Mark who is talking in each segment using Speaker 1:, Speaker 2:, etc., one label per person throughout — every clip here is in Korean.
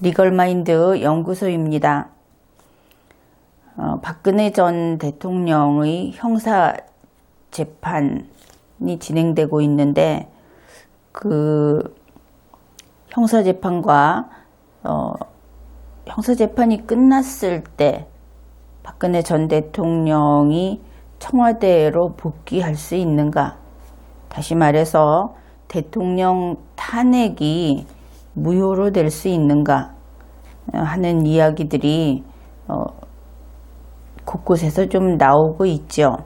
Speaker 1: 리걸마인드 연구소입니다. 박근혜 전 대통령의 형사 재판이 진행되고 있는데 그 형사 재판과 형사 재판이 끝났을 때 박근혜 전 대통령이 청와대로 복귀할 수 있는가? 다시 말해서 대통령 탄핵이 무효로 될 수 있는가 하는 이야기들이 곳곳에서 좀 나오고 있죠.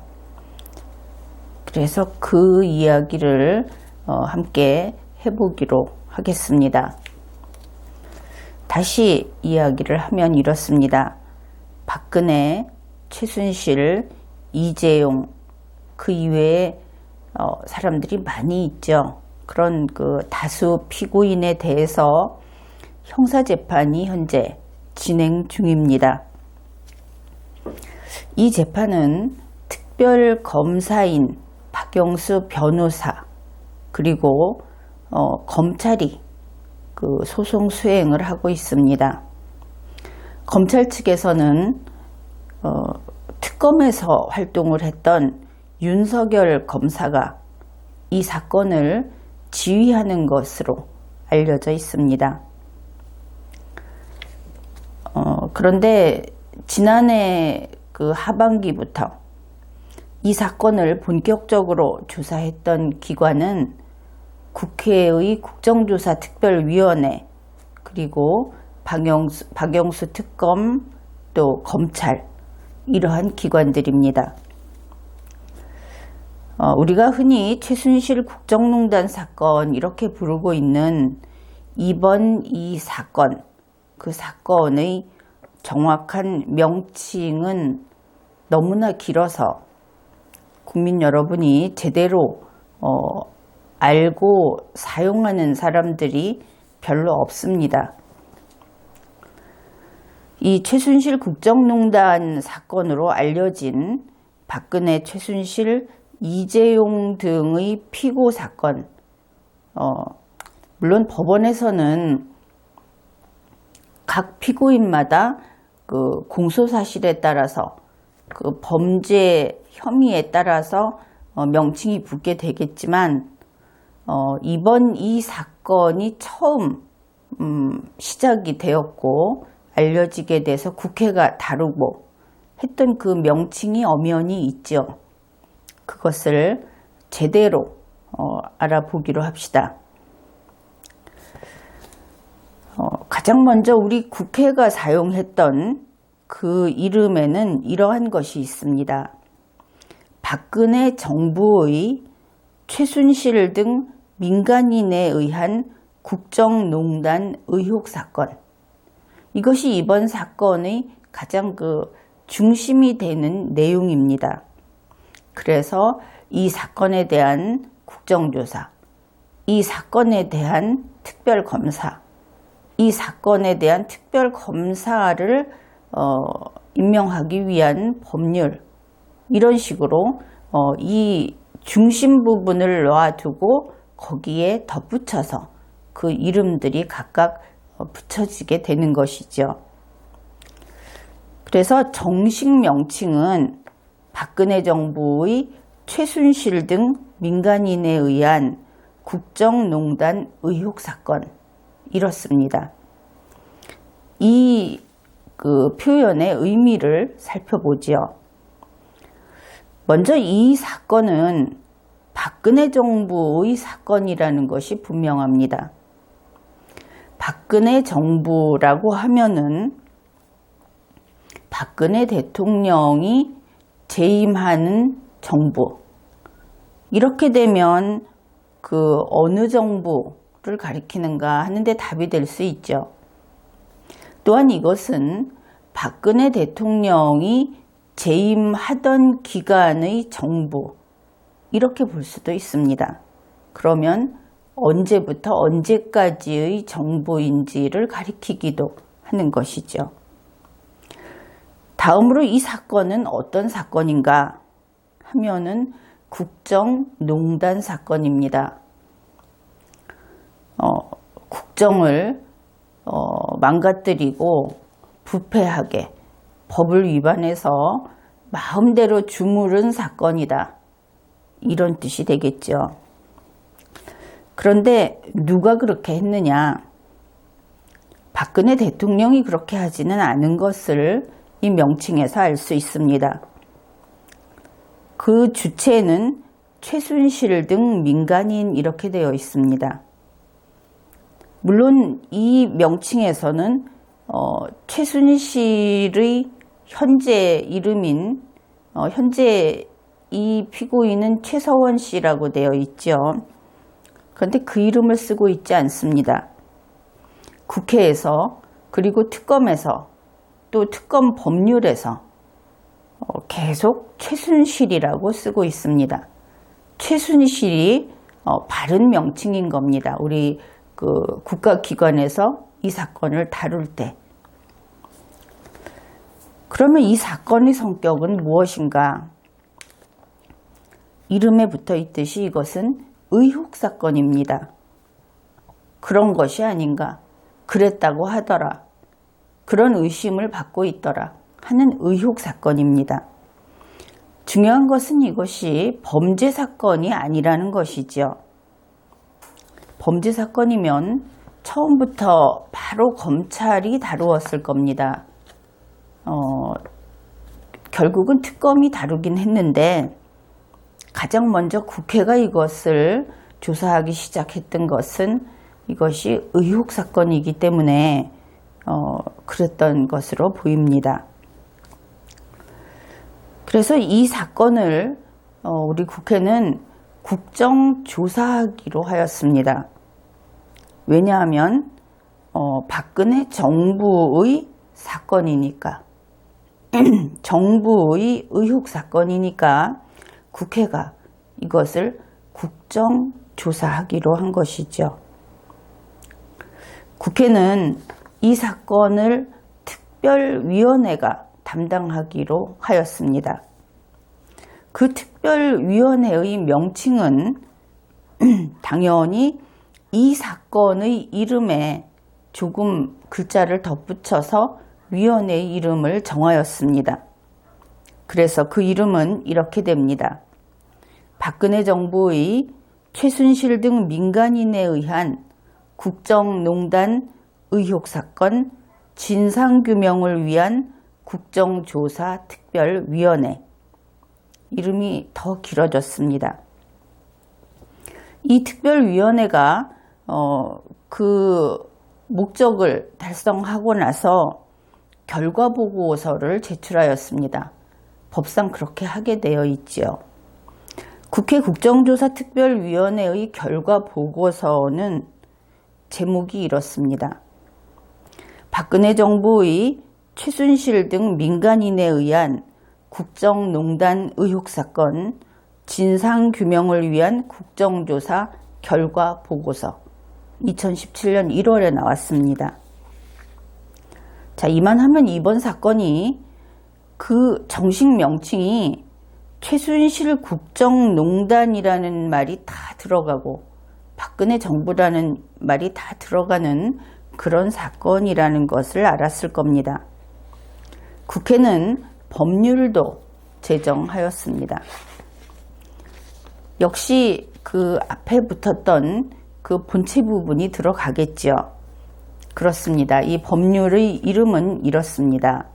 Speaker 1: 그래서 그 이야기를 함께 해보기로 하겠습니다. 다시 이야기를 하면 이렇습니다. 박근혜, 최순실, 이재용 그 이외에 사람들이 많이 있죠. 그런 그 다수 피고인에 대해서 형사재판이 현재 진행 중입니다. 이 재판은 특별검사인 박영수 변호사 그리고 검찰이 그 소송 수행을 하고 있습니다. 검찰 측에서는 특검에서 활동을 했던 윤석열 검사가 이 사건을 지휘하는 것으로 알려져 있습니다. 그런데 지난해 그 하반기부터 이 사건을 본격적으로 조사했던 기관은 국회의 국정조사특별위원회 그리고 박영수 특검 또 검찰 이러한 기관들입니다. 우리가 흔히 최순실 국정농단 사건 이렇게 부르고 있는 이번 이 사건, 그 사건의 정확한 명칭은 너무나 길어서 국민 여러분이 제대로 알고 사용하는 사람들이 별로 없습니다. 이 최순실 국정농단 사건으로 알려진 박근혜, 최순실, 이재용 등의 피고 사건, 물론 법원에서는 각 피고인마다 그 공소사실에 따라서 그 범죄 혐의에 따라서 명칭이 붙게 되겠지만 이번 이 사건이 처음 시작이 되었고 알려지게 돼서 국회가 다루고 했던 그 명칭이 엄연히 있죠. 그것을 제대로 알아보기로 합시다. 가장 먼저 우리 국회가 사용했던 그 이름에는 이러한 것이 있습니다. 박근혜 정부의 최순실 등 민간인에 의한 국정농단 의혹 사건. 이것이 이번 사건의 가장 그 중심이 되는 내용입니다. 그래서 이 사건에 대한 국정조사, 이 사건에 대한 특별검사, 이 사건에 대한 특별검사를 임명하기 위한 법률 이런 식으로 이 중심 부분을 놔두고 거기에 덧붙여서 그 이름들이 각각 붙여지게 되는 것이죠. 그래서 정식 명칭은 박근혜 정부의 최순실 등 민간인에 의한 국정농단 의혹 사건 이렇습니다. 이 그 표현의 의미를 살펴보지요. 먼저 이 사건은 박근혜 정부의 사건이라는 것이 분명합니다. 박근혜 정부라고 하면은 박근혜 대통령이 재임하는 정부. 이렇게 되면 그 어느 정부를 가리키는가 하는데 답이 될 수 있죠. 또한 이것은 박근혜 대통령이 재임하던 기간의 정부 이렇게 볼 수도 있습니다. 그러면 언제부터 언제까지의 정부인지를 가리키기도 하는 것이죠. 다음으로 이 사건은 어떤 사건인가 하면은 국정농단 사건입니다. 국정을 망가뜨리고 부패하게 법을 위반해서 마음대로 주무른 사건이다. 이런 뜻이 되겠죠. 그런데 누가 그렇게 했느냐? 박근혜 대통령이 그렇게 하지는 않은 것을 이 명칭에서 알 수 있습니다. 그 주체는 최순실 등 민간인 이렇게 되어 있습니다. 물론 이 명칭에서는 최순실의 현재 이름인 현재 이 피고인은 최서원 씨라고 되어 있죠. 그런데 그 이름을 쓰고 있지 않습니다. 국회에서 그리고 특검에서 또 특검 법률에서 계속 최순실이라고 쓰고 있습니다. 최순실이 바른 명칭인 겁니다. 우리 그 국가기관에서 이 사건을 다룰 때. 그러면 이 사건의 성격은 무엇인가? 이름에 붙어 있듯이 이것은 의혹 사건입니다. 그런 것이 아닌가? 그랬다고 하더라. 그런 의심을 받고 있더라 하는 의혹 사건입니다. 중요한 것은 이것이 범죄 사건이 아니라는 것이죠. 범죄 사건이면 처음부터 바로 검찰이 다루었을 겁니다. 결국은 특검이 다루긴 했는데 가장 먼저 국회가 이것을 조사하기 시작했던 것은 이것이 의혹 사건이기 때문에 그랬던 것으로 보입니다. 그래서 이 사건을 우리 국회는 국정조사하기로 하였습니다. 왜냐하면 박근혜 정부의 사건이니까 정부의 의혹 사건이니까 국회가 이것을 국정조사하기로 한 것이죠. 국회는 이 사건을 특별위원회가 담당하기로 하였습니다. 그 특별위원회의 명칭은 당연히 이 사건의 이름에 조금 글자를 덧붙여서 위원회의 이름을 정하였습니다. 그래서 그 이름은 이렇게 됩니다. 박근혜 정부의 최순실 등 민간인에 의한 국정농단 의혹 사건 진상규명을 위한 국정조사 특별위원회. 이름이 더 길어졌습니다. 이 특별위원회가 그 목적을 달성하고 나서 결과보고서를 제출하였습니다. 법상 그렇게 하게 되어 있지요. 국회 국정조사 특별위원회의 결과보고서는 제목이 이렇습니다. 박근혜 정부의 최순실 등 민간인에 의한 국정농단 의혹 사건 진상규명을 위한 국정조사 결과보고서 2017년 1월에 나왔습니다. 자, 이만하면 이번 사건이 그 정식 명칭이 최순실 국정농단이라는 말이 다 들어가고 박근혜 정부라는 말이 다 들어가는 그런 사건이라는 것을 알았을 겁니다. 국회는 법률도 제정하였습니다. 역시 그 앞에 붙었던 그 본체 부분이 들어가겠죠. 그렇습니다. 이 법률의 이름은 이렇습니다.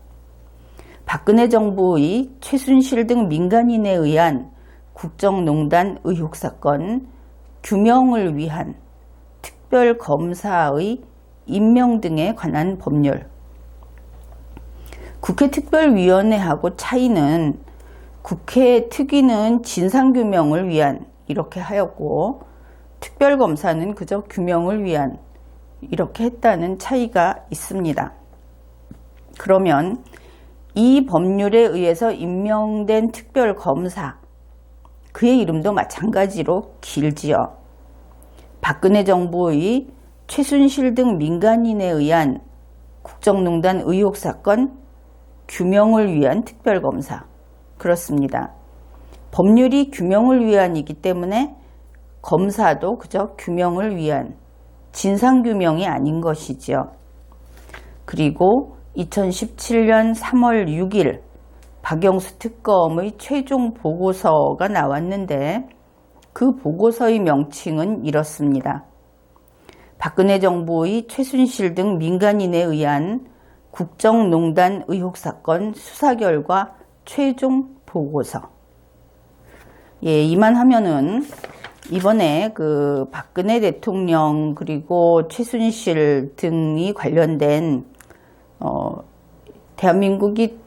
Speaker 1: 박근혜 정부의 최순실 등 민간인에 의한 국정농단 의혹 사건 규명을 위한 특별검사의 임명 등에 관한 법률. 국회 특별위원회하고 차이는 국회 특위는 진상규명을 위한 이렇게 하였고 특별검사는 그저 규명을 위한 이렇게 했다는 차이가 있습니다. 그러면 이 법률에 의해서 임명된 특별검사, 그의 이름도 마찬가지로 길지요. 박근혜 정부의 최순실 등 민간인에 의한 국정농단 의혹 사건 규명을 위한 특별검사. 그렇습니다. 법률이 규명을 위한이기 때문에 검사도 그저 규명을 위한 진상규명이 아닌 것이죠. 그리고 2017년 3월 6일 박영수 특검의 최종 보고서가 나왔는데 그 보고서의 명칭은 이렇습니다. 박근혜 정부의 최순실 등 민간인에 의한 국정농단 의혹 사건 수사 결과 최종 보고서. 예, 이만하면은 이번에 그 박근혜 대통령 그리고 최순실 등이 관련된 대한민국이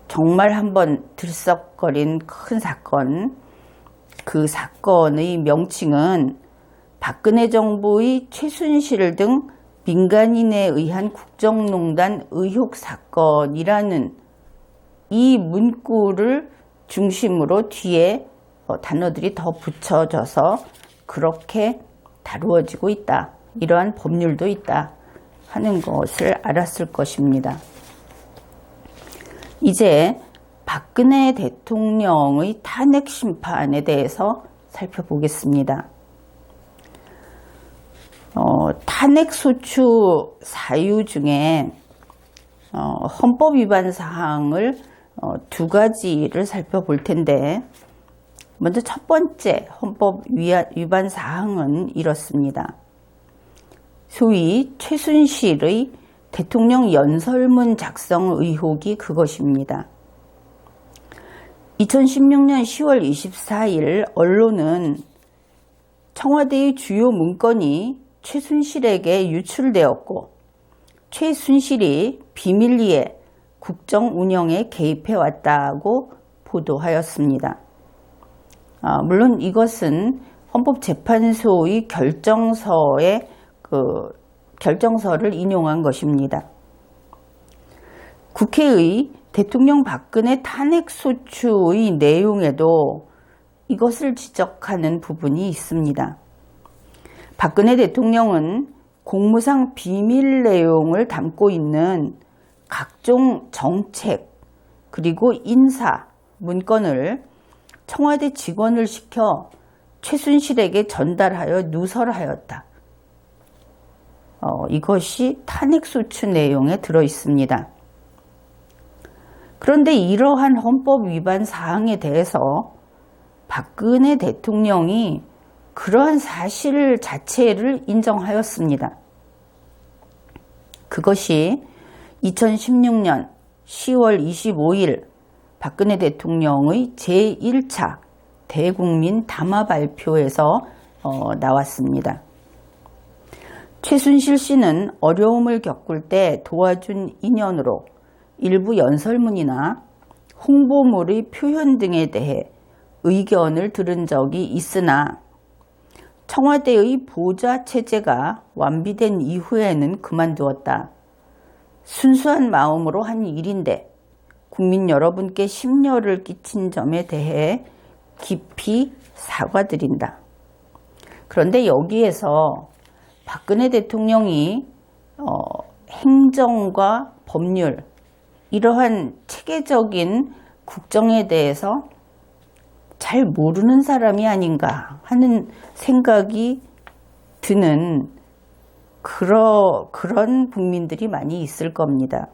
Speaker 1: 정말 한번 들썩거린 큰 사건, 그 사건의 명칭은 박근혜 정부의 최순실 등 민간인에 의한 국정농단 의혹 사건이라는 이 문구를 중심으로 뒤에 단어들이 더 붙여져서 그렇게 다루어지고 있다. 이러한 법률도 있다 하는 것을 알았을 것입니다. 이제 박근혜 대통령의 탄핵 심판에 대해서 살펴보겠습니다. 탄핵소추 사유 중에 헌법 위반 사항을 두 가지를 살펴볼 텐데, 먼저 첫 번째 헌법 위반 사항은 이렇습니다. 소위 최순실의 대통령 연설문 작성 의혹이 그것입니다. 2016년 10월 24일 언론은 청와대의 주요 문건이 최순실에게 유출되었고 최순실이 비밀리에 국정 운영에 개입해 왔다고 보도하였습니다. 물론 이것은 헌법재판소의 결정서를 인용한 것입니다. 국회의 대통령 박근혜 탄핵소추의 내용에도 이것을 지적하는 부분이 있습니다. 박근혜 대통령은 공무상 비밀 내용을 담고 있는 각종 정책 그리고 인사 문건을 청와대 직원을 시켜 최순실에게 전달하여 누설하였다. 이것이 탄핵소추 내용에 들어 있습니다. 그런데 이러한 헌법 위반 사항에 대해서 박근혜 대통령이 그러한 사실 자체를 인정하였습니다. 그것이 2016년 10월 25일 박근혜 대통령의 제1차 대국민 담화 발표에서 나왔습니다. 최순실 씨는 어려움을 겪을 때 도와준 인연으로 일부 연설문이나 홍보물의 표현 등에 대해 의견을 들은 적이 있으나 청와대의 보좌 체제가 완비된 이후에는 그만두었다. 순수한 마음으로 한 일인데 국민 여러분께 심려를 끼친 점에 대해 깊이 사과드린다. 그런데 여기에서 박근혜 대통령이 행정과 법률, 이러한 체계적인 국정에 대해서 잘 모르는 사람이 아닌가 하는 생각이 드는 그런 국민들이 많이 있을 겁니다.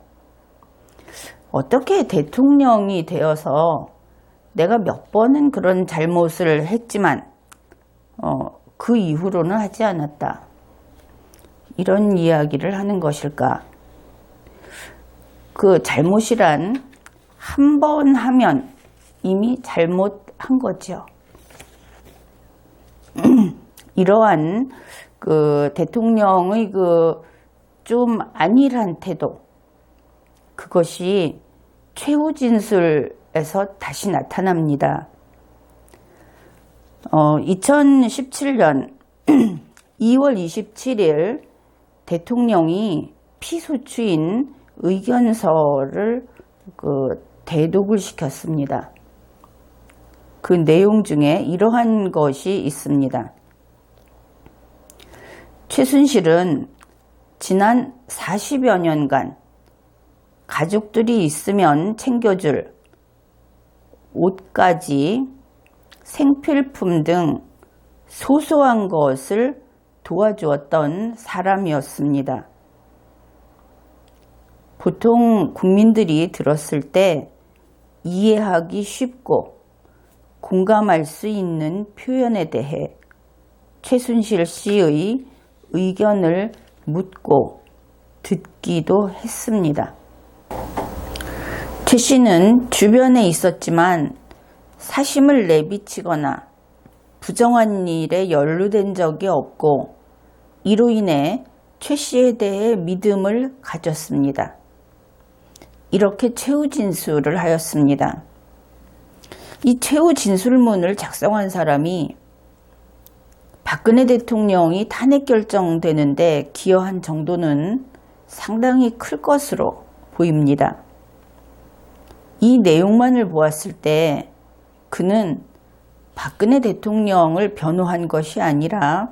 Speaker 1: 어떻게 대통령이 되어서 내가 몇 번은 그런 잘못을 했지만 그 이후로는 하지 않았다. 이런 이야기를 하는 것일까? 그 잘못이란 한 번 하면 이미 잘못한 거죠. 이러한 그 대통령의 그 좀 안일한 태도, 그것이 최후 진술에서 다시 나타납니다. 2017년 2월 27일 대통령이 피소추인 의견서를 대독을 시켰습니다. 그 내용 중에 이러한 것이 있습니다. 최순실은 지난 40여 년간 가족들이 있으면 챙겨줄 옷까지 생필품 등 소소한 것을 도와주었던 사람이었습니다. 보통 국민들이 들었을 때 이해하기 쉽고 공감할 수 있는 표현에 대해 최순실 씨의 의견을 묻고 듣기도 했습니다. 최 씨는 주변에 있었지만 사심을 내비치거나 부정한 일에 연루된 적이 없고 이로 인해 최 씨에 대해 믿음을 가졌습니다. 이렇게 최후 진술을 하였습니다. 이 최후 진술문을 작성한 사람이 박근혜 대통령이 탄핵 결정되는데 기여한 정도는 상당히 클 것으로 보입니다. 이 내용만을 보았을 때 그는 박근혜 대통령을 변호한 것이 아니라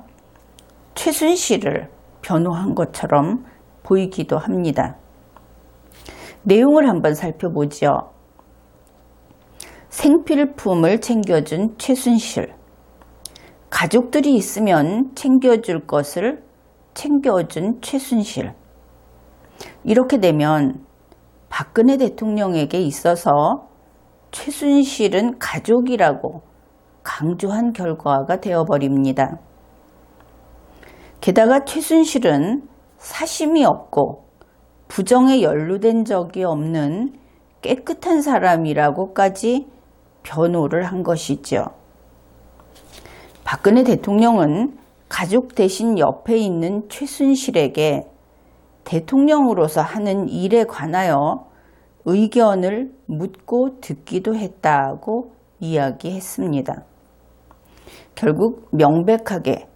Speaker 1: 최순실을 변호한 것처럼 보이기도 합니다. 내용을 한번 살펴보죠. 생필품을 챙겨준 최순실. 가족들이 있으면 챙겨줄 것을 챙겨준 최순실. 이렇게 되면 박근혜 대통령에게 있어서 최순실은 가족이라고 강조한 결과가 되어버립니다. 게다가 최순실은 사심이 없고 부정에 연루된 적이 없는 깨끗한 사람이라고까지 변호를 한 것이죠. 박근혜 대통령은 가족 대신 옆에 있는 최순실에게 대통령으로서 하는 일에 관하여 의견을 묻고 듣기도 했다고 이야기했습니다. 결국 명백하게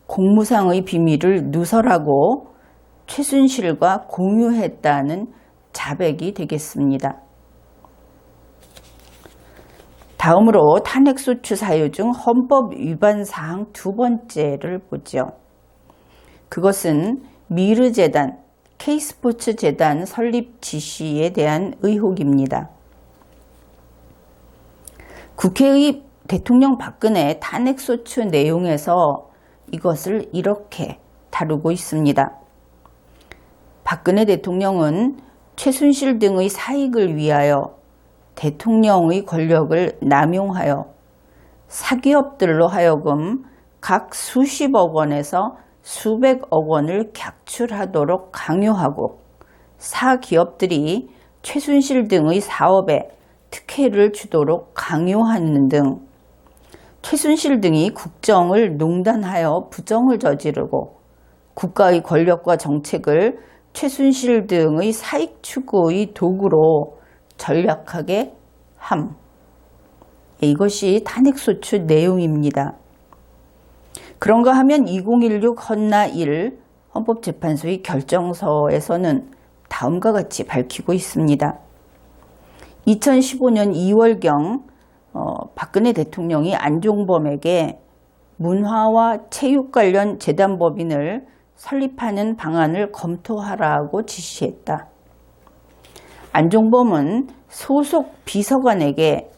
Speaker 1: 공무상의 비밀을 누설하고 최순실과 공유했다는 자백이 되겠습니다. 다음으로 탄핵소추 사유 중 헌법 위반 사항 두 번째를 보죠. 그것은 미르재단, K스포츠재단 설립 지시에 대한 의혹입니다. 국회의 대통령 박근혜 탄핵소추 내용에서 이것을 이렇게 다루고 있습니다. 박근혜 대통령은 최순실 등의 사익을 위하여 대통령의 권력을 남용하여 사기업들로 하여금 각 수십억 원에서 수백억 원을 객출하도록 강요하고 사기업들이 최순실 등의 사업에 특혜를 주도록 강요하는 등 최순실 등이 국정을 농단하여 부정을 저지르고 국가의 권력과 정책을 최순실 등의 사익 추구의 도구로 전략하게 함. 이것이 탄핵소추 내용입니다. 그런가 하면 2016 헌나 1 헌법재판소의 결정서에서는 다음과 같이 밝히고 있습니다. 2015년 2월경 박근혜 대통령이 안종범에게 문화와 체육 관련 재단법인을 설립하는 방안을 검토하라고 지시했다. 안종범은 소속 비서관에게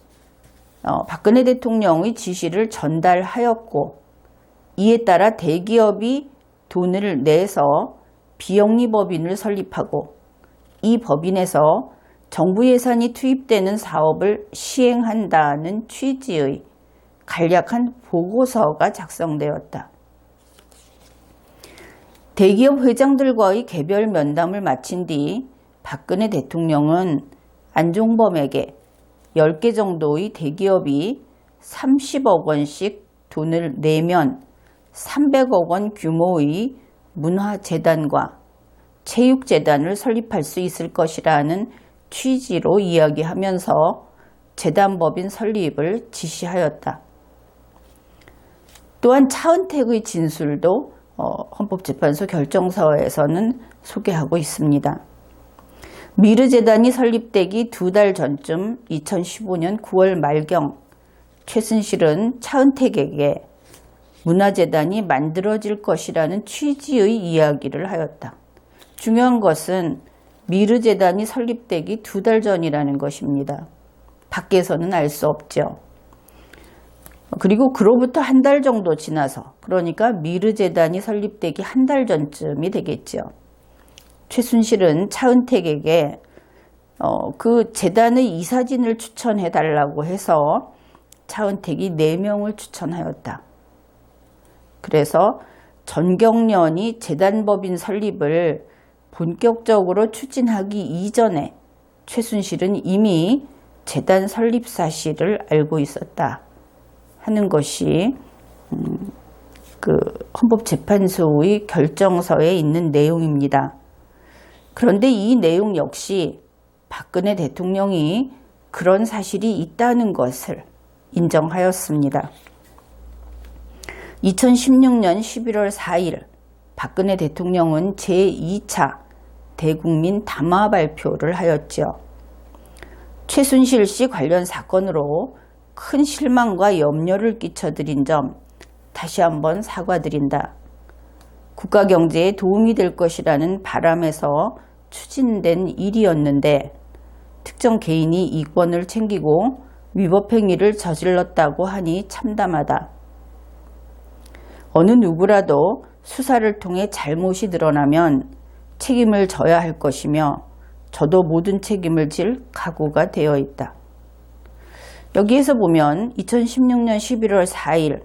Speaker 1: 박근혜 대통령의 지시를 전달하였고 이에 따라 대기업이 돈을 내서 비영리 법인을 설립하고 이 법인에서 정부 예산이 투입되는 사업을 시행한다는 취지의 간략한 보고서가 작성되었다. 대기업 회장들과의 개별 면담을 마친 뒤 박근혜 대통령은 안종범에게 10개 정도의 대기업이 30억 원씩 돈을 내면 300억 원 규모의 문화재단과 체육재단을 설립할 수 있을 것이라는 취지로 이야기하면서 재단법인 설립을 지시하였다. 또한 차은택의 진술도 헌법재판소 결정서에서는 소개하고 있습니다. 미르재단이 설립되기 2달 전쯤 2015년 9월 말경 최순실은 차은택에게 문화재단이 만들어질 것이라는 취지의 이야기를 하였다. 중요한 것은 미르재단이 설립되기 2달 전이라는 것입니다. 밖에서는 알 수 없죠. 그리고 그로부터 한 달 정도 지나서, 그러니까 미르재단이 설립되기 한 달 전쯤이 되겠죠. 최순실은 차은택에게 그 재단의 이사진을 추천해달라고 해서 차은택이 4명을 추천하였다. 그래서 전경련이 재단법인 설립을 본격적으로 추진하기 이전에 최순실은 이미 재단 설립 사실을 알고 있었다 하는 것이 그 헌법재판소의 결정서에 있는 내용입니다. 그런데 이 내용 역시 박근혜 대통령이 그런 사실이 있다는 것을 인정하였습니다. 2016년 11월 4일 박근혜 대통령은 제2차 대국민 담화 발표를 하였죠. 최순실 씨 관련 사건으로 큰 실망과 염려를 끼쳐드린 점 다시 한번 사과드린다. 국가 경제에 도움이 될 것이라는 바람에서 추진된 일이었는데 특정 개인이 이권을 챙기고 위법행위를 저질렀다고 하니 참담하다. 어느 누구라도 수사를 통해 잘못이 드러나면 책임을 져야 할 것이며 저도 모든 책임을 질 각오가 되어 있다. 여기에서 보면 2016년 11월 4일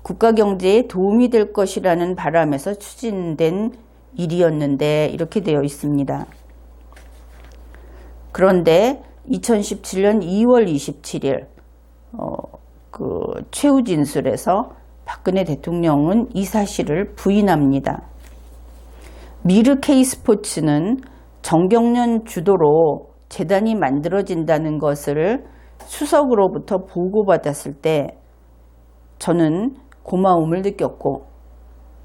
Speaker 1: 국가 경제에 도움이 될 것이라는 바람에서 추진된 일이었는데 이렇게 되어 있습니다. 그런데 2017년 2월 27일 최후 진술에서 박근혜 대통령은 이 사실을 부인합니다. 미르 K스포츠는 정경련 주도로 재단이 만들어진다는 것을 수석으로부터 보고받았을 때 저는 고마움을 느꼈고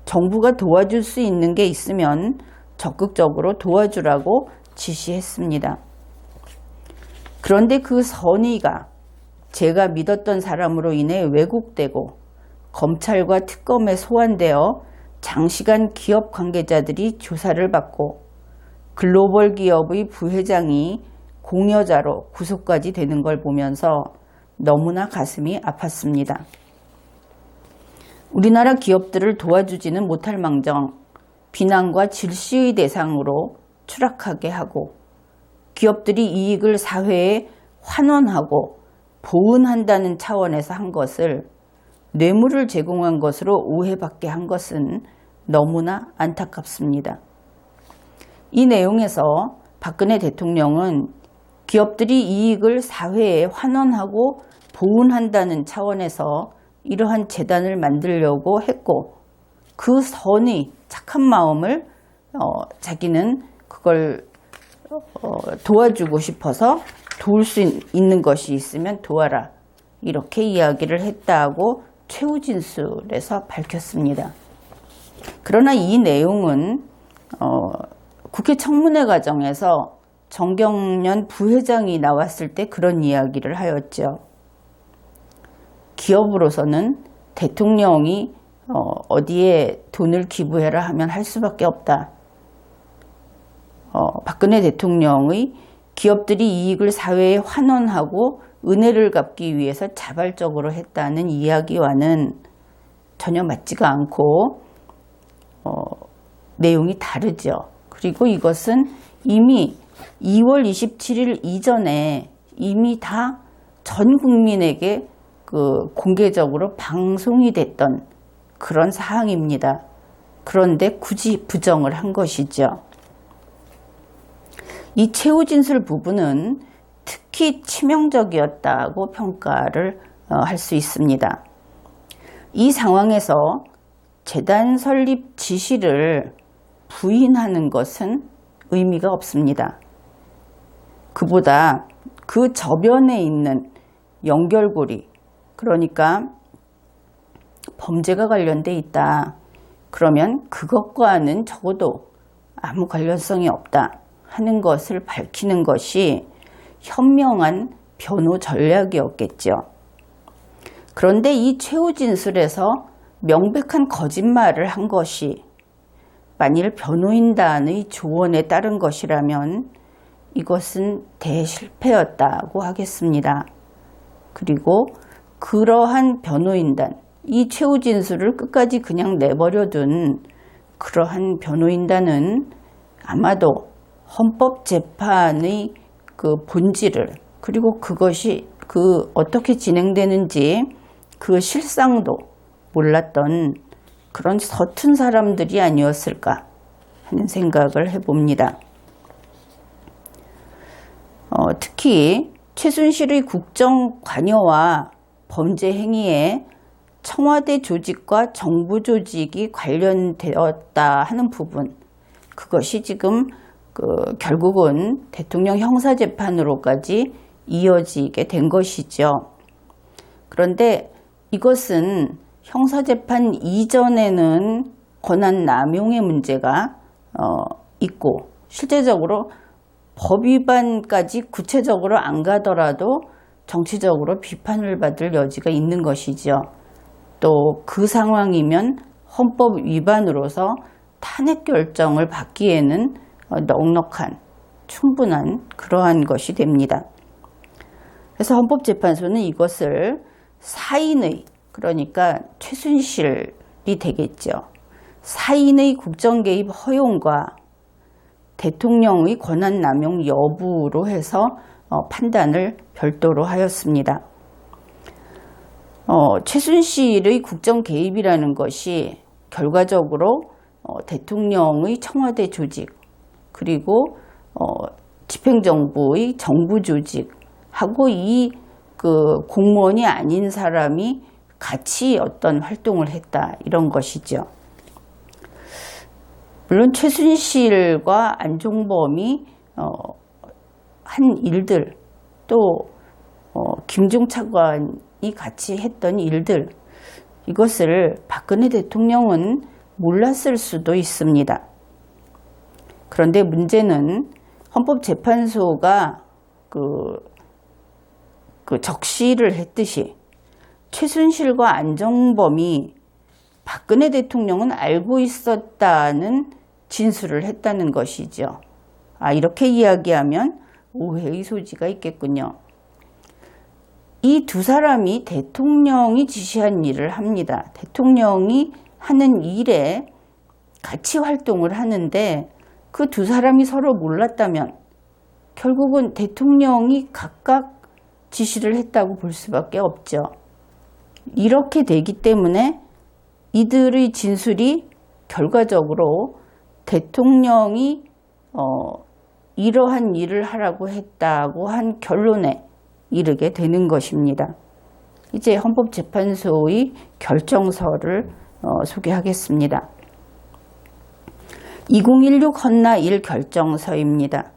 Speaker 1: 정부가 도와줄 수 있는 게 있으면 적극적으로 도와주라고 지시했습니다. 그런데 그 선의가 제가 믿었던 사람으로 인해 왜곡되고 검찰과 특검에 소환되어 장시간 기업 관계자들이 조사를 받고 글로벌 기업의 부회장이 공여자로 구속까지 되는 걸 보면서 너무나 가슴이 아팠습니다. 우리나라 기업들을 도와주지는 못할 망정 비난과 질시의 대상으로 추락하게 하고 기업들이 이익을 사회에 환원하고 보은한다는 차원에서 한 것을 뇌물을 제공한 것으로 오해받게 한 것은 너무나 안타깝습니다. 이 내용에서 박근혜 대통령은 기업들이 이익을 사회에 환원하고 보은한다는 차원에서 이러한 재단을 만들려고 했고 그 선의 착한 마음을 자기는 그걸 도와주고 싶어서 도울 수 있는 것이 있으면 도와라 이렇게 이야기를 했다고 최후 진술에서 밝혔습니다. 그러나 이 내용은 국회 청문회 과정에서 정경련 부회장이 나왔을 때 그런 이야기를 하였죠. 기업으로서는 대통령이 어디에 돈을 기부해라 하면 할 수밖에 없다. 박근혜 대통령의 기업들이 이익을 사회에 환원하고 은혜를 갚기 위해서 자발적으로 했다는 이야기와는 전혀 맞지가 않고 내용이 다르죠. 그리고 이것은 이미 2월 27일 이전에 이미 다 전 국민에게 공개적으로 방송이 됐던 그런 사항입니다. 그런데 굳이 부정을 한 것이죠. 이 최후 진술 부분은 특히 치명적이었다고 평가를 할 수 있습니다. 이 상황에서 재단 설립 지시를 부인하는 것은 의미가 없습니다. 그보다 그 저변에 있는 연결고리, 그러니까 범죄가 관련돼 있다. 그러면 그것과는 적어도 아무 관련성이 없다 하는 것을 밝히는 것이 현명한 변호 전략이었겠죠. 그런데 이 최후 진술에서 명백한 거짓말을 한 것이 만일 변호인단의 조언에 따른 것이라면 이것은 대실패였다고 하겠습니다. 그리고 그러한 변호인단, 이 최후 진술을 끝까지 그냥 내버려둔 그러한 변호인단은 아마도 헌법재판의 그 본질을, 그리고 그것이 어떻게 진행되는지 그 실상도 몰랐던 그런 서툰 사람들이 아니었을까 하는 생각을 해봅니다. 특히 최순실의 국정 관여와 범죄 행위에 청와대 조직과 정부 조직이 관련되었다 하는 부분, 그것이 지금 결국은 대통령 형사재판으로까지 이어지게 된 것이죠. 그런데 이것은 형사재판 이전에는 권한 남용의 문제가 있고, 실제적으로 법 위반까지 구체적으로 안 가더라도 정치적으로 비판을 받을 여지가 있는 것이죠. 또 그 상황이면 헌법 위반으로서 탄핵 결정을 받기에는 넉넉한, 충분한 그러한 것이 됩니다. 그래서 헌법재판소는 이것을 사인의, 그러니까 최순실이 되겠죠. 사인의 국정개입 허용과 대통령의 권한남용 여부로 해서 판단을 별도로 하였습니다. 최순실의 국정개입이라는 것이 결과적으로 대통령의 청와대 조직, 그리고 집행정부의 정부 조직하고 이 공무원이 아닌 사람이 같이 어떤 활동을 했다, 이런 것이죠. 물론 최순실과 안종범이 한 일들, 또 김종 차관이 같이 했던 일들, 이것을 박근혜 대통령은 몰랐을 수도 있습니다. 그런데 문제는 헌법재판소가 적시를 했듯이 최순실과 안종범이 박근혜 대통령은 알고 있었다는 진술을 했다는 것이죠. 이렇게 이야기하면 오해의 소지가 있겠군요. 이 두 사람이 대통령이 지시한 일을 합니다. 대통령이 하는 일에 같이 활동을 하는데 그 두 사람이 서로 몰랐다면 결국은 대통령이 각각 지시를 했다고 볼 수밖에 없죠. 이렇게 되기 때문에 이들의 진술이 결과적으로 대통령이 이러한 일을 하라고 했다고 한 결론에 이르게 되는 것입니다. 이제 헌법재판소의 결정서를 소개하겠습니다. 2016 헌나 1 결정서입니다.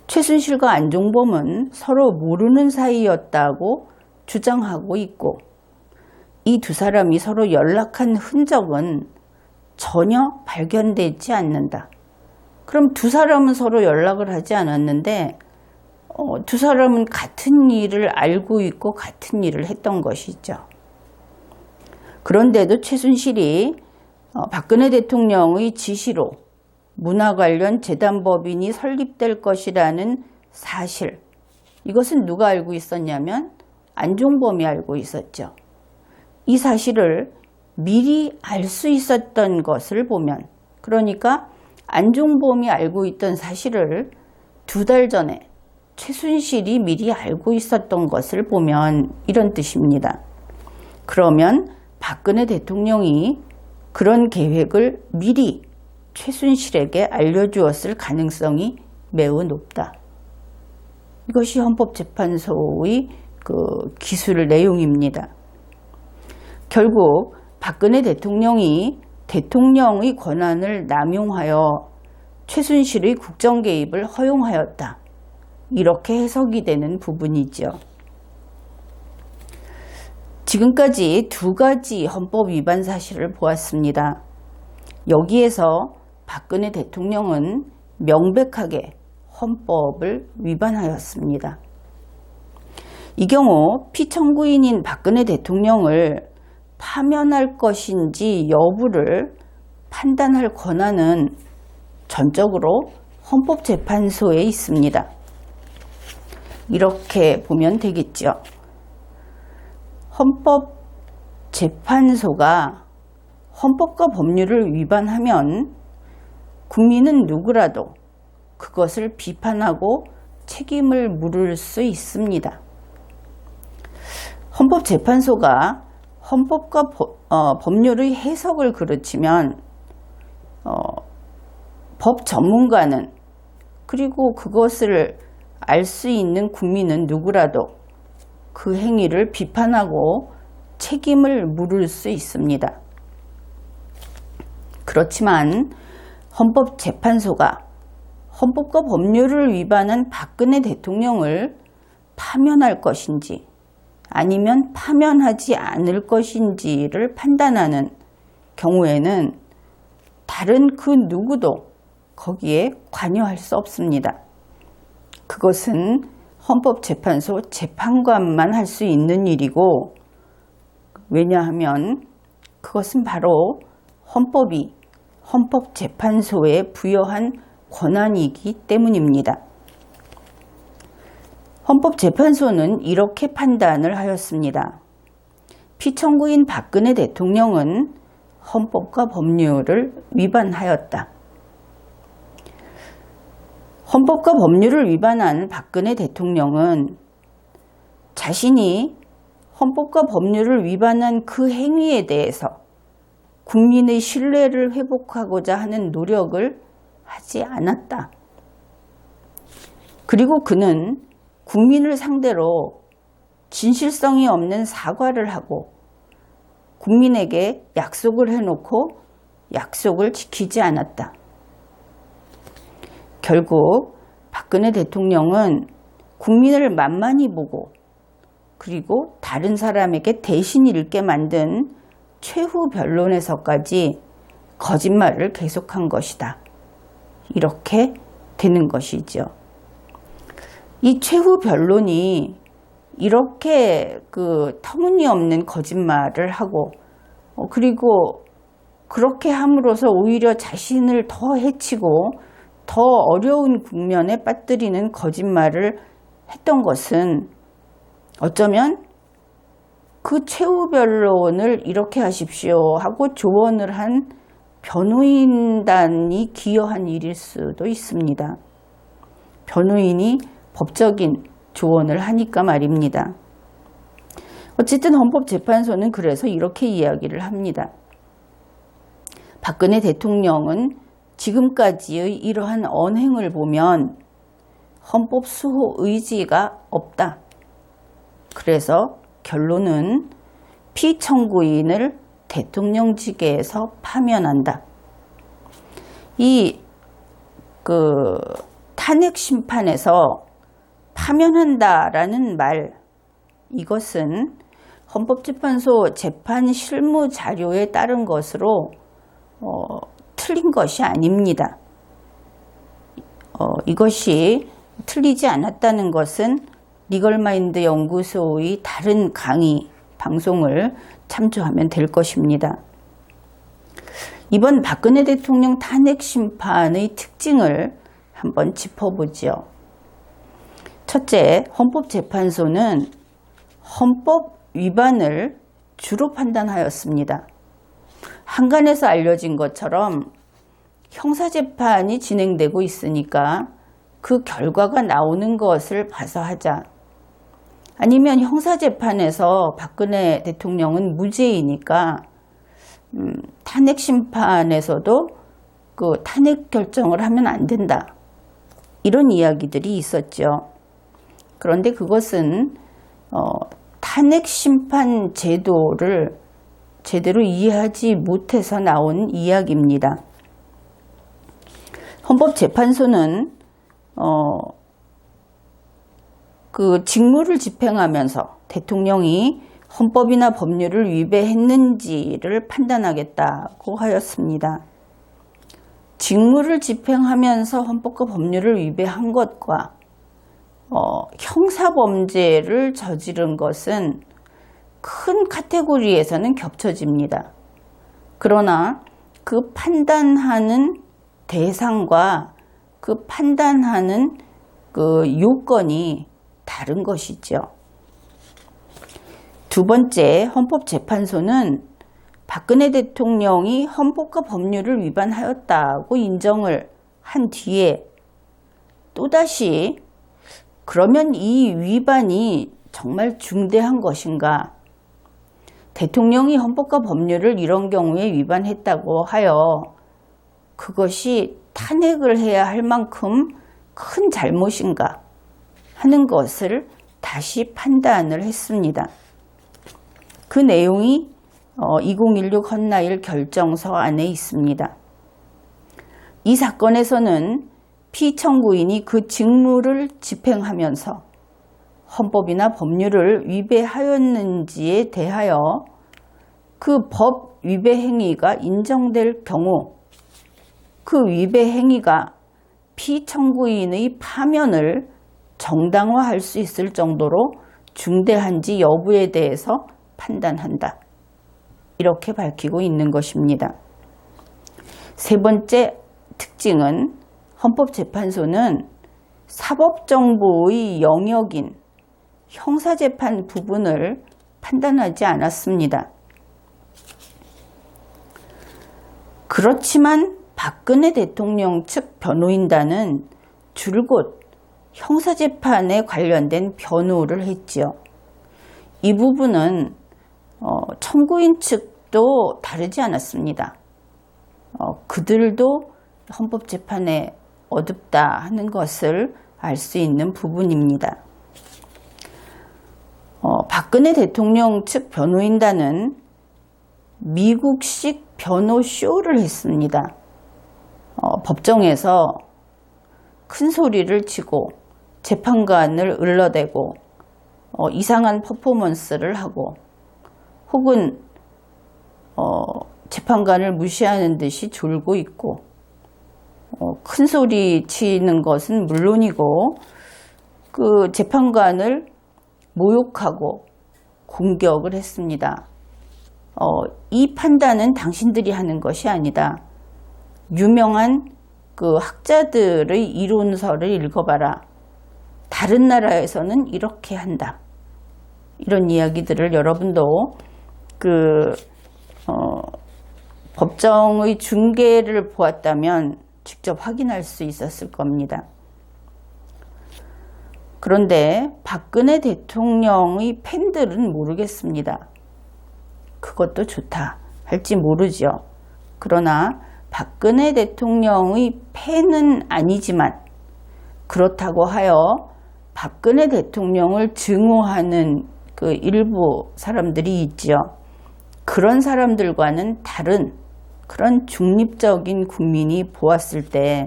Speaker 1: 최순실과 안종범은 서로 모르는 사이였다고 주장하고 있고, 이 두 사람이 서로 연락한 흔적은 전혀 발견되지 않는다. 그럼 두 사람은 서로 연락을 하지 않았는데 두 사람은 같은 일을 알고 있고 같은 일을 했던 것이죠. 그런데도 최순실이 박근혜 대통령의 지시로 문화 관련 재단법인이 설립될 것이라는 사실, 이것은 누가 알고 있었냐면 안종범이 알고 있었죠. 이 사실을 미리 알 수 있었던 것을 보면, 그러니까 안종범이 알고 있던 사실을 2달 전에 최순실이 미리 알고 있었던 것을 보면 이런 뜻입니다. 그러면 박근혜 대통령이 그런 계획을 미리 최순실에게 알려주었을 가능성이 매우 높다. 이것이 헌법재판소의 기술 내용입니다. 결국 박근혜 대통령이 대통령의 권한을 남용하여 최순실의 국정 개입을 허용하였다. 이렇게 해석이 되는 부분이죠. 지금까지 2가지 헌법 위반 사실을 보았습니다. 여기에서 박근혜 대통령은 명백하게 헌법을 위반하였습니다. 이 경우 피청구인인 박근혜 대통령을 파면할 것인지 여부를 판단할 권한은 전적으로 헌법재판소에 있습니다. 이렇게 보면 되겠죠. 헌법재판소가 헌법과 법률을 위반하면 국민은 누구라도 그것을 비판하고 책임을 물을 수 있습니다. 헌법재판소가 헌법과 법률의 해석을 그르치면 법 전문가는 그리고 그것을 알 수 있는 국민은 누구라도 그 행위를 비판하고 책임을 물을 수 있습니다. 그렇지만 헌법재판소가 헌법과 법률을 위반한 박근혜 대통령을 파면할 것인지 아니면 파면하지 않을 것인지를 판단하는 경우에는 다른 그 누구도 거기에 관여할 수 없습니다. 그것은 헌법재판소 재판관만 할 수 있는 일이고, 왜냐하면 그것은 바로 헌법이 헌법재판소에 부여한 권한이기 때문입니다. 헌법재판소는 이렇게 판단을 하였습니다. 피청구인 박근혜 대통령은 헌법과 법률을 위반하였다. 헌법과 법률을 위반한 박근혜 대통령은 자신이 헌법과 법률을 위반한 그 행위에 대해서 국민의 신뢰를 회복하고자 하는 노력을 하지 않았다. 그리고 그는 국민을 상대로 진실성이 없는 사과를 하고 국민에게 약속을 해놓고 약속을 지키지 않았다. 결국 박근혜 대통령은 국민을 만만히 보고 그리고 다른 사람에게 대신 읽게 만든 최후 변론에서까지 거짓말을 계속한 것이다. 이렇게 되는 것이죠. 이 최후 변론이 이렇게 터무니없는 거짓말을 하고 그리고 그렇게 함으로써 오히려 자신을 더 해치고 더 어려운 국면에 빠뜨리는 거짓말을 했던 것은 어쩌면 그 최후 변론을 이렇게 하십시오 하고 조언을 한 변호인단이 기여한 일일 수도 있습니다. 변호인이 법적인 조언을 하니까 말입니다. 어쨌든 헌법재판소는 그래서 이렇게 이야기를 합니다. 박근혜 대통령은 지금까지의 이러한 언행을 보면 헌법 수호 의지가 없다. 그래서 결론은 피청구인을 대통령직에서 파면한다. 이 탄핵 심판에서 파면한다라는 말, 이것은 헌법재판소 재판 실무 자료에 따른 것으로 틀린 것이 아닙니다. 이것이 틀리지 않았다는 것은 리걸마인드 연구소의 다른 강의 방송을 참조하면 될 것입니다. 이번 박근혜 대통령 탄핵 심판의 특징을 한번 짚어보죠. 첫째, 헌법재판소는 헌법 위반을 주로 판단하였습니다. 한간에서 알려진 것처럼 형사재판이 진행되고 있으니까 그 결과가 나오는 것을 봐서 하자. 아니면 형사재판에서 박근혜 대통령은 무죄이니까 탄핵 심판에서도 그 탄핵 결정을 하면 안 된다. 이런 이야기들이 있었죠. 그런데 그것은 탄핵 심판 제도를 제대로 이해하지 못해서 나온 이야기입니다. 헌법재판소는 그 직무를 집행하면서 대통령이 헌법이나 법률을 위배했는지를 판단하겠다고 하였습니다. 직무를 집행하면서 헌법과 법률을 위배한 것과 형사범죄를 저지른 것은 큰 카테고리에서는 겹쳐집니다. 그러나 그 판단하는 대상과 그 판단하는 그 요건이 다른 것이죠. 두 번째, 헌법재판소는 박근혜 대통령이 헌법과 법률을 위반하였다고 인정을 한 뒤에 또다시 그러면 이 위반이 정말 중대한 것인가? 대통령이 헌법과 법률을 이런 경우에 위반했다고 하여 그것이 탄핵을 해야 할 만큼 큰 잘못인가 하는 것을 다시 판단을 했습니다. 그 내용이 2016 헌나일 결정서 안에 있습니다. 이 사건에서는 피청구인이 그 직무를 집행하면서 헌법이나 법률을 위배하였는지에 대하여 그 법 위배 행위가 인정될 경우 그 위배 행위가 피청구인의 파면을 정당화할 수 있을 정도로 중대한지 여부에 대해서 판단한다. 이렇게 밝히고 있는 것입니다. 세 번째 특징은 헌법재판소는 사법정보의 영역인 형사재판 부분을 판단하지 않았습니다. 그렇지만 박근혜 대통령 측 변호인단은 줄곧 형사재판에 관련된 변호를 했지요. 이 부분은 청구인 측도 다르지 않았습니다. 그들도 헌법재판에 어둡다 하는 것을 알 수 있는 부분입니다. 박근혜 대통령 측 변호인단은 미국식 변호쇼를 했습니다. 법정에서 큰 소리를 치고 재판관을 을러대고 이상한 퍼포먼스를 하고 혹은 재판관을 무시하는 듯이 졸고 있고 큰 소리 치는 것은 물론이고 그 재판관을 모욕하고 공격을 했습니다. 이 판단은 당신들이 하는 것이 아니다. 유명한 그 학자들의 이론서를 읽어봐라. 다른 나라에서는 이렇게 한다. 이런 이야기들을 여러분도 법정의 중계를 보았다면 직접 확인할 수 있었을 겁니다. 그런데 박근혜 대통령의 팬들은 모르겠습니다. 그것도 좋다 할지 모르죠. 그러나 박근혜 대통령의 팬은 아니지만 그렇다고 하여 박근혜 대통령을 증오하는 그 일부 사람들이 있지요. 그런 사람들과는 다른 그런 중립적인 국민이 보았을 때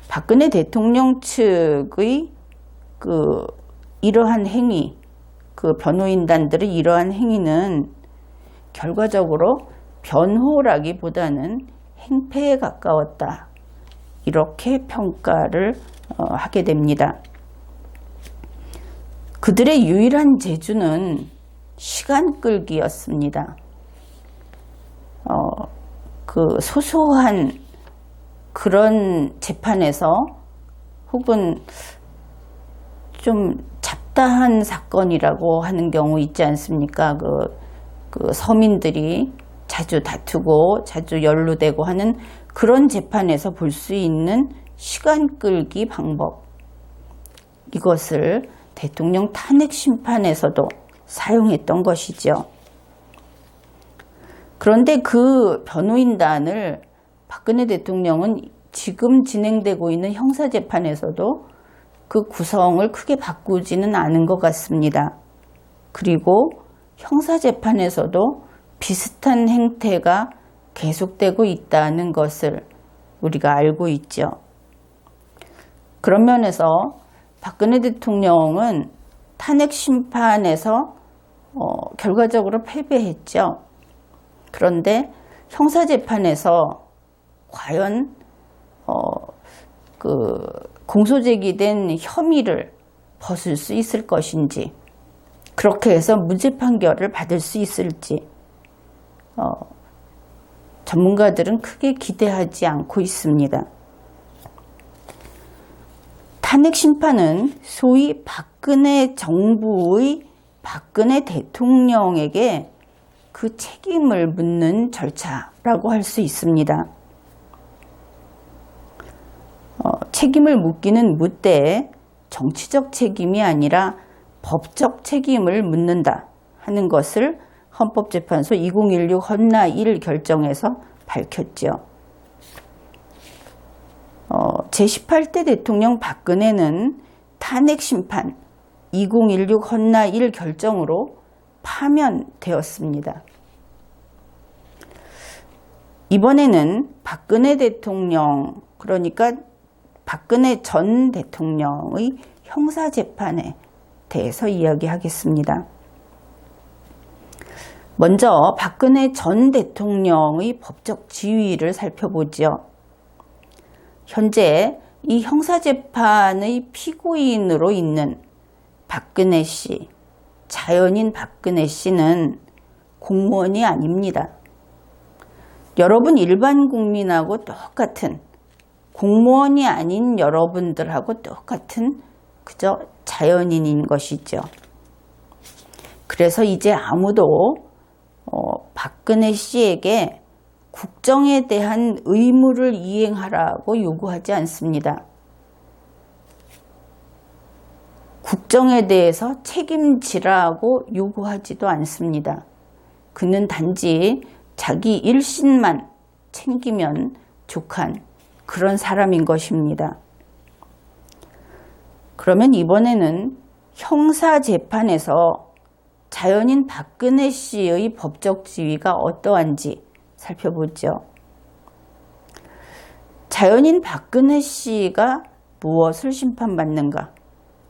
Speaker 1: 박근혜 대통령 측의 이러한 행위, 그 변호인단들의 이러한 행위는 결과적으로 변호라기보다는 행패에 가까웠다. 이렇게 평가를 하게 됩니다. 그들의 유일한 재주는 시간 끌기였습니다. 그 소소한 그런 재판에서 혹은 좀 잡다한 사건이라고 하는 경우 있지 않습니까? 그 서민들이 자주 다투고 자주 연루되고 하는 그런 재판에서 볼 수 있는 시간 끌기 방법. 이것을 대통령 탄핵 심판에서도 사용했던 것이죠. 그런데 그 변호인단을 박근혜 대통령은 지금 진행되고 있는 형사재판에서도 그 구성을 크게 바꾸지는 않은 것 같습니다. 그리고 형사재판에서도 비슷한 행태가 계속되고 있다는 것을 우리가 알고 있죠. 그런 면에서 박근혜 대통령은 탄핵 심판에서 결과적으로 패배했죠. 그런데 형사재판에서 과연 공소제기된 혐의를 벗을 수 있을 것인지, 그렇게 해서 무죄 판결을 받을 수 있을지 전문가들은 크게 기대하지 않고 있습니다. 탄핵 심판은 소위 박근혜 정부의 박근혜 대통령에게 그 책임을 묻는 절차라고 할 수 있습니다. 책임을 묻기는 묻되 정치적 책임이 아니라 법적 책임을 묻는다 하는 것을 헌법재판소 2016 헌나 1 결정에서 밝혔죠. 제18대 대통령 박근혜는 탄핵심판 2016 헌나 1 결정으로 파면되었습니다. 이번에는 박근혜 대통령, 그러니까 박근혜 전 대통령의 형사재판에 대해서 이야기하겠습니다. 먼저 박근혜 전 대통령의 법적 지위를 살펴보죠. 현재 이 형사재판의 피고인으로 있는 박근혜 씨, 자연인 박근혜 씨는 공무원이 아닙니다. 여러분 일반 국민하고 똑같은, 공무원이 아닌 여러분들하고 똑같은 그저 자연인인 것이죠. 그래서 이제 아무도 박근혜 씨에게 국정에 대한 의무를 이행하라고 요구하지 않습니다. 국정에 대해서 책임지라고 요구하지도 않습니다. 그는 단지 자기 일신만 챙기면 족한 그런 사람인 것입니다. 그러면 이번에는 형사재판에서 자연인 박근혜 씨의 법적 지위가 어떠한지 살펴보죠. 자연인 박근혜 씨가 무엇을 심판받는가?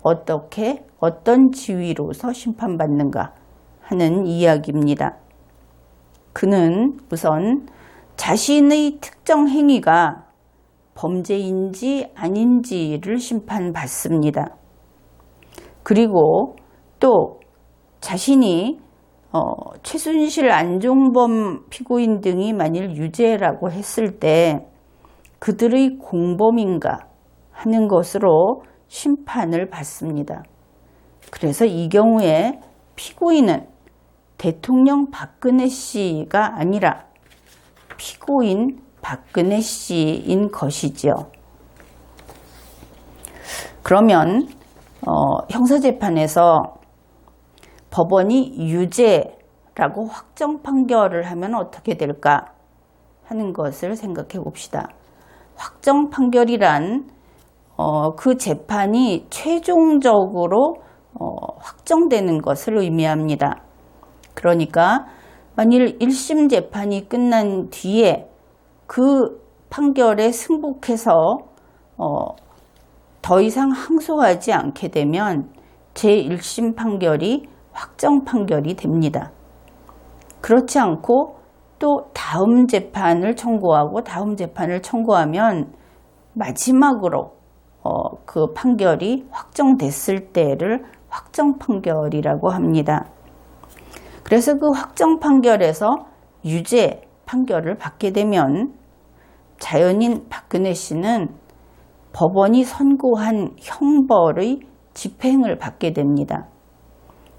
Speaker 1: 어떻게, 어떤 지위로서 심판받는가 하는 이야기입니다. 그는 우선 자신의 특정 행위가 범죄인지 아닌지를 심판받습니다. 그리고 또 자신이 최순실, 안종범 피고인 등이 만일 유죄라고 했을 때 그들의 공범인가 하는 것으로 심판을 받습니다. 그래서 이 경우에 피고인은 대통령 박근혜 씨가 아니라 피고인 박근혜 씨인 것이죠. 그러면 형사재판에서 법원이 유죄라고 확정 판결을 하면 어떻게 될까 하는 것을 생각해 봅시다. 확정 판결이란 그 재판이 최종적으로 확정되는 것을 의미합니다. 그러니까 만일 1심 재판이 끝난 뒤에 그 판결에 승복해서 더 이상 항소하지 않게 되면 제1심 판결이 확정 판결이 됩니다. 그렇지 않고 또 다음 재판을 청구하고 다음 재판을 청구하면 마지막으로 그 판결이 확정됐을 때를 확정 판결이라고 합니다. 그래서 그 확정 판결에서 유죄 판결을 받게 되면 자연인 박근혜 씨는 법원이 선고한 형벌의 집행을 받게 됩니다.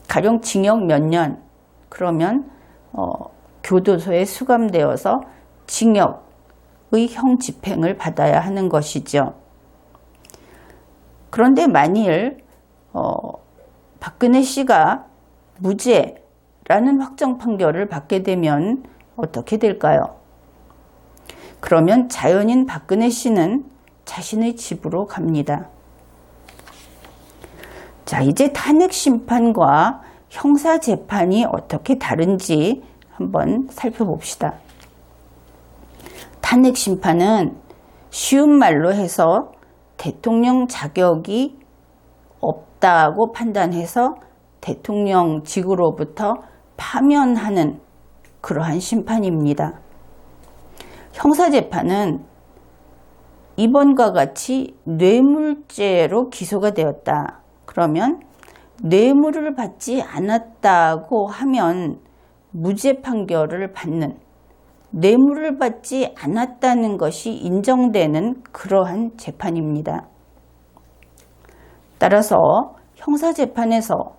Speaker 1: 가령 징역 몇 년, 그러면 교도소에 수감되어서 징역의 형 집행을 받아야 하는 것이죠. 그런데 만일 박근혜 씨가 무죄라는 확정 판결을 받게 되면 어떻게 될까요? 그러면 자연인 박근혜 씨는 자신의 집으로 갑니다. 자, 이제 탄핵심판과 형사재판이 어떻게 다른지 한번 살펴봅시다. 탄핵심판은 쉬운 말로 해서 대통령 자격이 없다고 판단해서 대통령직으로부터 파면하는 그러한 심판입니다. 형사재판은 이번과 같이 뇌물죄로 기소가 되었다. 그러면 뇌물을 받지 않았다고 하면 무죄 판결을 받는, 뇌물을 받지 않았다는 것이 인정되는 그러한 재판입니다. 따라서 형사재판에서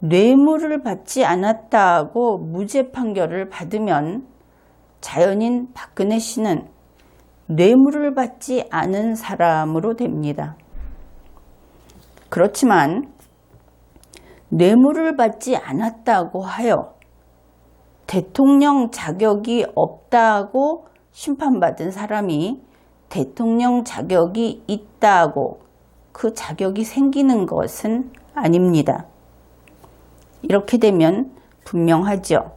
Speaker 1: 뇌물을 받지 않았다고 무죄 판결을 받으면 자연인 박근혜 씨는 뇌물을 받지 않은 사람으로 됩니다. 그렇지만 뇌물을 받지 않았다고 하여 대통령 자격이 없다고 심판받은 사람이 대통령 자격이 있다고 그 자격이 생기는 것은 아닙니다. 이렇게 되면 분명하죠.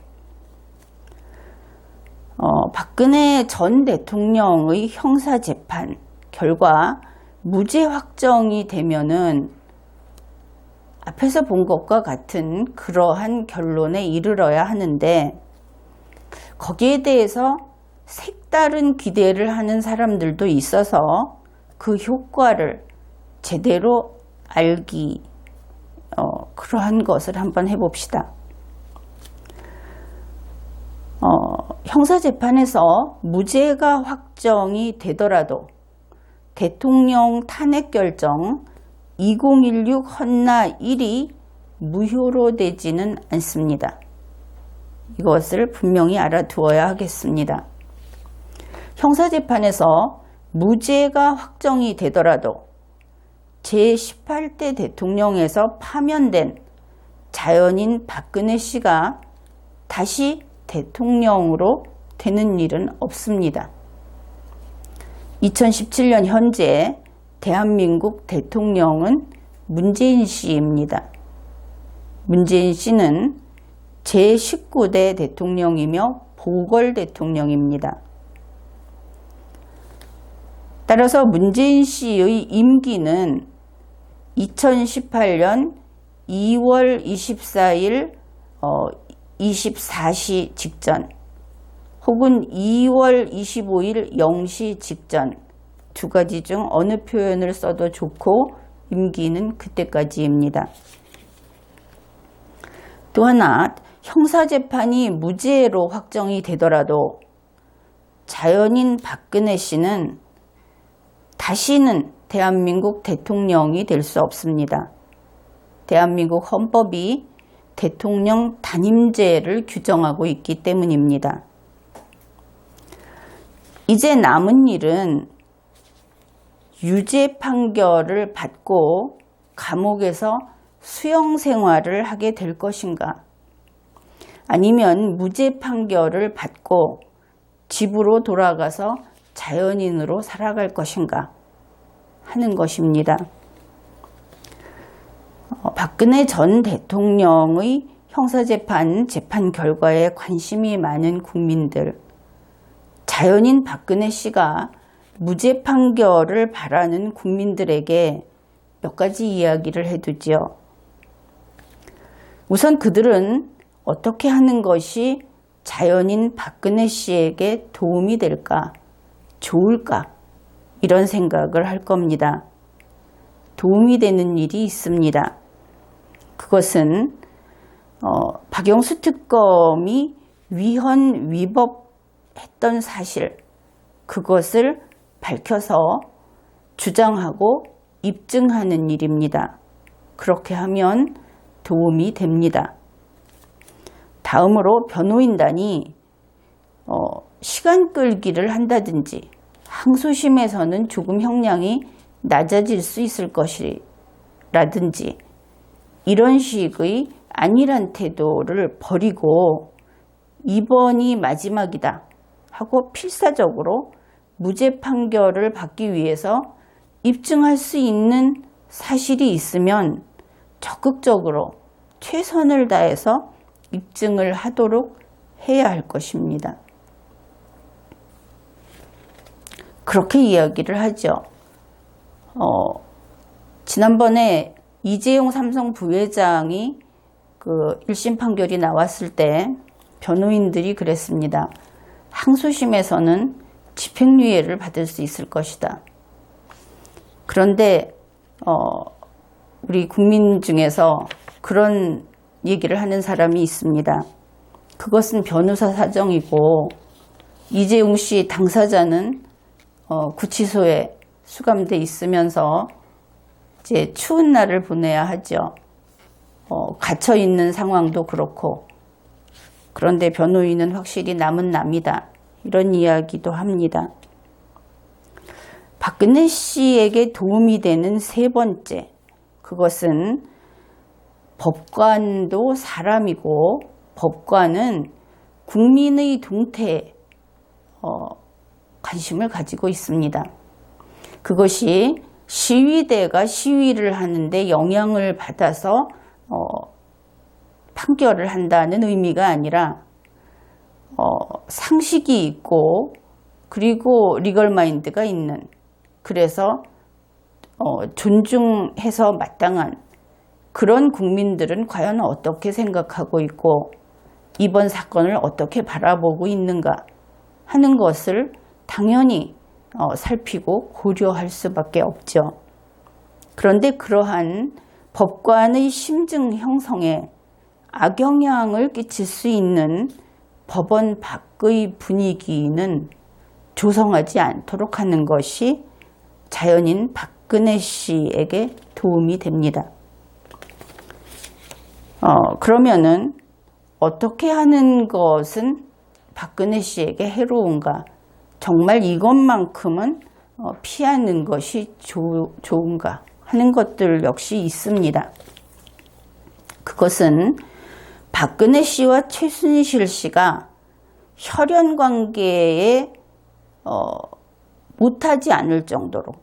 Speaker 1: 박근혜 전 대통령의 형사재판 결과 무죄 확정이 되면은 앞에서 본 것과 같은 그러한 결론에 이르러야 하는데 거기에 대해서 색다른 기대를 하는 사람들도 있어서 그 효과를 제대로 알기 그러한 것을 한번 해봅시다. 형사재판에서 무죄가 확정이 되더라도 대통령 탄핵 결정 2016 헌나 1이 무효로 되지는 않습니다. 이것을 분명히 알아두어야 하겠습니다. 형사재판에서 무죄가 확정이 되더라도 제18대 대통령에서 파면된 자연인 박근혜 씨가 다시 대통령으로 되는 일은 없습니다. 2017년 현재 대한민국 대통령은 문재인 씨입니다. 문재인 씨는 제19대 대통령이며 보궐 대통령입니다. 따라서 문재인 씨의 임기는 2018년 2월 24일 24시 직전 혹은 2월 25일 0시 직전 두 가지 중 어느 표현을 써도 좋고 임기는 그때까지입니다. 또 하나 형사재판이 무죄로 확정이 되더라도 자연인 박근혜 씨는 다시는 대한민국 대통령이 될 수 없습니다. 대한민국 헌법이 대통령 단임제를 규정하고 있기 때문입니다. 이제 남은 일은 유죄 판결을 받고 감옥에서 수용 생활을 하게 될 것인가, 아니면 무죄 판결을 받고 집으로 돌아가서 자연인으로 살아갈 것인가 하는 것입니다. 박근혜 전 대통령의 형사재판 재판 결과에 관심이 많은 국민들, 자연인 박근혜 씨가 무죄 판결을 바라는 국민들에게 몇 가지 이야기를 해두지요. 우선 그들은 어떻게 하는 것이 자연인 박근혜 씨에게 도움이 될까, 좋을까, 이런 생각을 할 겁니다. 도움이 되는 일이 있습니다. 그것은 박영수 특검이 위헌 위법했던 사실, 그것을 밝혀서 주장하고 입증하는 일입니다. 그렇게 하면 도움이 됩니다. 다음으로 변호인단이 시간 끌기를 한다든지 항소심에서는 조금 형량이 낮아질 수 있을 것이라든지 이런 식의 안일한 태도를 버리고 이번이 마지막이다 하고 필사적으로 무죄 판결을 받기 위해서 입증할 수 있는 사실이 있으면 적극적으로 최선을 다해서 입증을 하도록 해야 할 것입니다. 그렇게 이야기를 하죠. 지난번에 이재용 삼성 부회장이 그 1심 판결이 나왔을 때 변호인들이 그랬습니다. 항소심에서는 집행유예를 받을 수 있을 것이다. 그런데 우리 국민 중에서 그런 얘기를 하는 사람이 있습니다. 그것은 변호사 사정이고 이재용 씨 당사자는 구치소에 수감돼 있으면서 이제 추운 날을 보내야 하죠. 갇혀 있는 상황도 그렇고, 그런데 변호인은 확실히 남은 남이다, 이런 이야기도 합니다. 박근혜 씨에게 도움이 되는 세 번째, 그것은 법관도 사람이고 법관은 국민의 동태에 관심을 가지고 있습니다. 그것이 시위대가 시위를 하는데 영향을 받아서 판결을 한다는 의미가 아니라 상식이 있고 그리고 리걸 마인드가 있는, 그래서 존중해서 마땅한 그런 국민들은 과연 어떻게 생각하고 있고 이번 사건을 어떻게 바라보고 있는가 하는 것을 당연히 살피고 고려할 수밖에 없죠. 그런데 그러한 법관의 심증 형성에 악영향을 끼칠 수 있는 법원 밖의 분위기는 조성하지 않도록 하는 것이 자연인 박근혜 씨에게 도움이 됩니다. 그러면은 어떻게 하는 것은 박근혜 씨에게 해로운가? 정말 이것만큼은 피하는 것이 좋은가 하는 것들 역시 있습니다. 그것은 박근혜 씨와 최순실 씨가 혈연 관계에 못하지 않을 정도로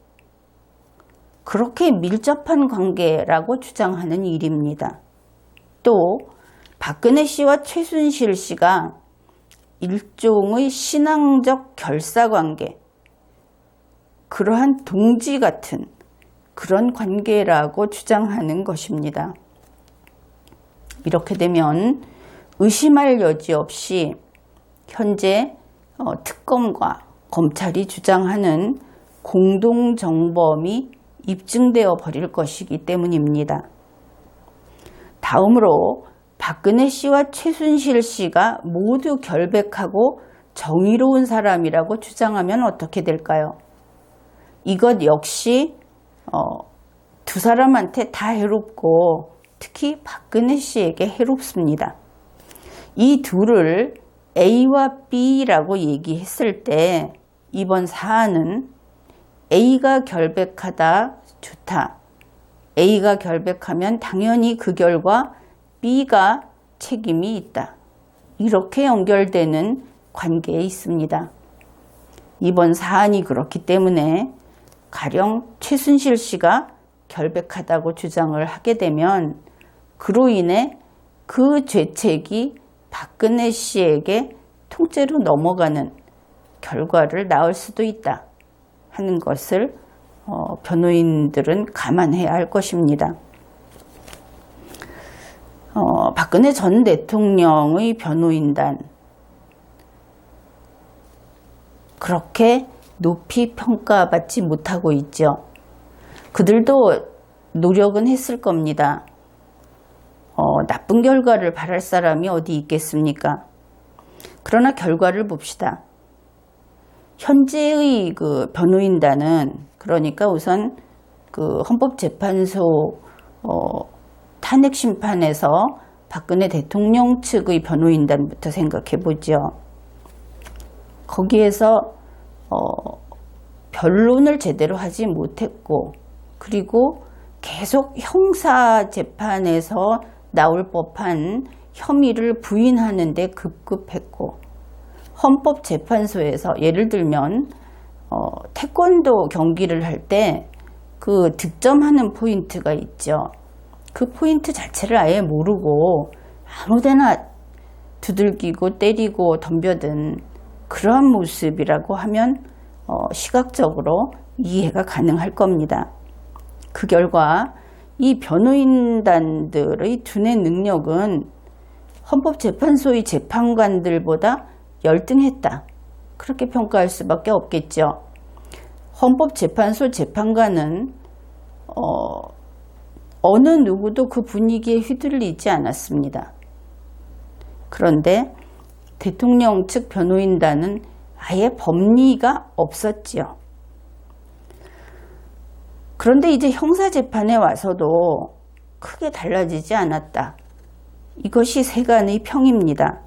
Speaker 1: 그렇게 밀접한 관계라고 주장하는 일입니다. 또 박근혜 씨와 최순실 씨가 일종의 신앙적 결사관계, 그러한 동지 같은 그런 관계라고 주장하는 것입니다. 이렇게 되면 의심할 여지 없이 현재 특검과 검찰이 주장하는 공동정범이 입증되어 버릴 것이기 때문입니다. 다음으로 박근혜 씨와 최순실 씨가 모두 결백하고 정의로운 사람이라고 주장하면 어떻게 될까요? 이것 역시 두 사람한테 다 해롭고 특히 박근혜 씨에게 해롭습니다. 이 둘을 A와 B라고 얘기했을 때 이번 사안은 A가 결백하다 좋다. A가 결백하면 당연히 그 결과 B가 책임이 있다. 이렇게 연결되는 관계에 있습니다. 이번 사안이 그렇기 때문에 가령 최순실 씨가 결백하다고 주장을 하게 되면 그로 인해 그 죄책이 박근혜 씨에게 통째로 넘어가는 결과를 낳을 수도 있다 하는 것을 변호인들은 감안해야 할 것입니다. 박근혜 전 대통령의 변호인단 그렇게 높이 평가받지 못하고 있죠. 그들도 노력은 했을 겁니다. 나쁜 결과를 바랄 사람이 어디 있겠습니까? 그러나 결과를 봅시다. 현재의 그 변호인단은 그러니까 우선 그 헌법재판소 탄핵 심판에서 박근혜 대통령 측의 변호인단부터 생각해 보죠. 거기에서 변론을 제대로 하지 못했고 그리고 계속 형사재판에서 나올 법한 혐의를 부인하는 데 급급했고 헌법재판소에서 예를 들면 태권도 경기를 할 때 그 득점하는 포인트가 있죠. 그 포인트 자체를 아예 모르고 아무데나 두들기고 때리고 덤벼든 그러한 모습이라고 하면 시각적으로 이해가 가능할 겁니다. 그 결과 이 변호인단들의 두뇌 능력은 헌법재판소의 재판관들보다 열등했다. 그렇게 평가할 수밖에 없겠죠. 헌법재판소 재판관은 어느 누구도 그 분위기에 휘둘리지 않았습니다. 그런데 대통령 측 변호인단은 아예 법리가 없었지요. 그런데 이제 형사재판에 와서도 크게 달라지지 않았다. 이것이 세간의 평입니다.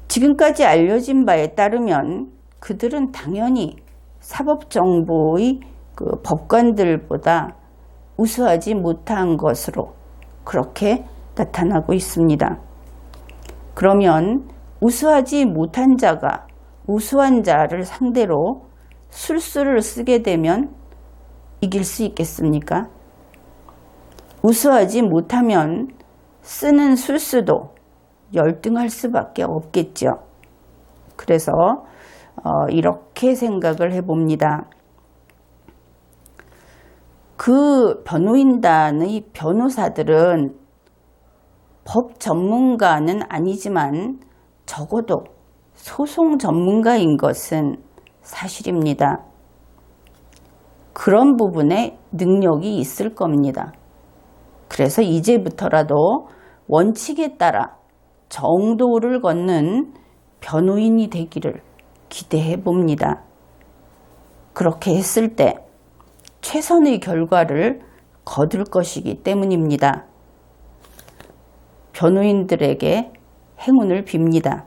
Speaker 1: 지금까지 알려진 바에 따르면 그들은 당연히 사법정보의 그 법관들보다 우수하지 못한 것으로 그렇게 나타나고 있습니다. 그러면 우수하지 못한 자가 우수한 자를 상대로 술수를 쓰게 되면 이길 수 있겠습니까? 우수하지 못하면 쓰는 술수도 열등할 수밖에 없겠죠. 그래서 이렇게 생각을 해봅니다. 그 변호인단의 변호사들은 법 전문가는 아니지만 적어도 소송 전문가인 것은 사실입니다. 그런 부분에 능력이 있을 겁니다. 그래서 이제부터라도 원칙에 따라 정도를 걷는 변호인이 되기를 기대해 봅니다. 그렇게 했을 때 최선의 결과를 거둘 것이기 때문입니다. 변호인들에게 행운을 빕니다.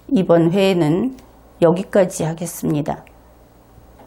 Speaker 1: 이번 회에는 여기까지 하겠습니다.